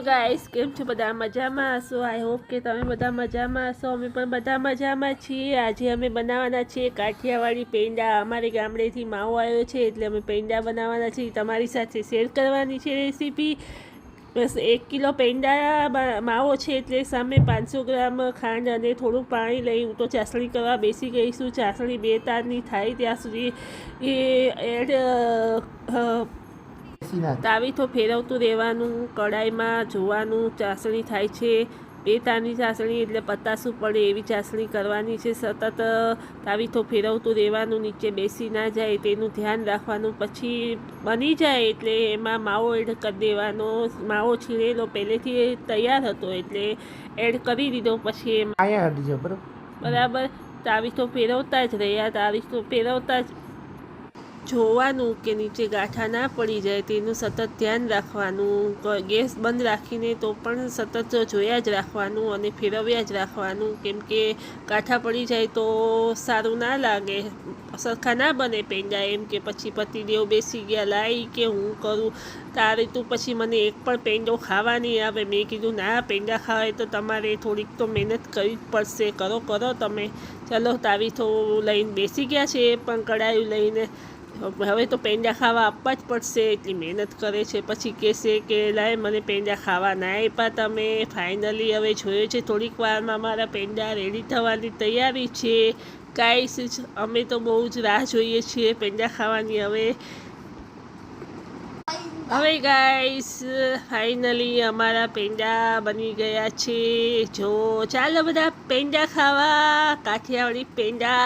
Guys, કેમ છો? બધા મજામાં હશો? આઈ હોપ કે તમે બધા મજામાં હશો. અમે પણ બધા મજામાં છીએ. આજે અમે બનાવવાના છીએ કાઠિયાવાડી પેંડા. અમારે ગામડેથી માવો આવ્યો છે એટલે અમે પેંડા બનાવવાના છીએ. તમારી સાથે શેર કરવાની છે રેસીપી. બસ 1 કિલો પેંડા માવો છે એટલે સામે 500 ગ્રામ ખાંડ અને થોડું પાણી લઈ હું તો ચાસણી કરવા બેસી ગઈ છું. ચાસણી 2 તારની થાય ત્યાં સુધી તાવીથો ફેરવતું રહેવાનું. કડાઈમાં જોવાનું ચાસણી થાય છે. 2 તારની ચાસણી એટલે પતાસું પડે એવી ચાસણી કરવાની છે. સતત તાવીથો ફેરવતું રહેવાનું, નીચે બેસી ના જાય તેનું ધ્યાન રાખવાનું. પછી બની જાય એટલે એમાં માવો એડ કરી દેવાનો. માવો છીણેલો પહેલેથી તૈયાર હતો એટલે એડ કરી દીધો. પછી બરાબર તાવીથો ફેરવતા જ રહ્યા. તાવીથો ફેરવતા જ જોવાનું કે નીચે ગાંઠા ના પડી જાય તેનું સતત ધ્યાન રાખવાનું. ગેસ બંધ રાખીને તો પણ સતત જોયા જ રાખવાનું અને ફેરવ્યા જ રાખવાનું, કેમ કે ગાંઠા પડી જાય તો સારું ના લાગે, સરખા ના બને પેંડા. એમ કે પછી પતિદેવ બેસી ગયા લાઈ કે હું કરું તારે તું પછી મને એક પણ પેંડો ખાવા નહીં આવે. મેં કીધું ના, પેંડા ખાવાય તો તમારે થોડીક તો મહેનત કરવી જ પડશે. કરો તમે. ચલો, તાવીથો લઈને બેસી ગયા છે એ પણ કડાયું લઈને. હવે તો પેંડા ખાવા આપવા જ પડશે એટલી મહેનત કરે છે. પછી કહેશે કે લાય મને પેંડા ખાવા ના આપ્યા તમે. ફાઇનલી હવે જોયો છે થોડીક વારમાં મારા પેંડા રેડી થવાની તૈયારી છે. ગાઈસ, અમે તો બહુ જ રાહ જોઈએ છીએ પેંડા ખાવાની. હવે ગાઈસ, ફાઇનલી અમારા પેંડા બની ગયા છે. જો ચાલો બધા પેંડા ખાવા, કાઠિયાવાડી પેંડા.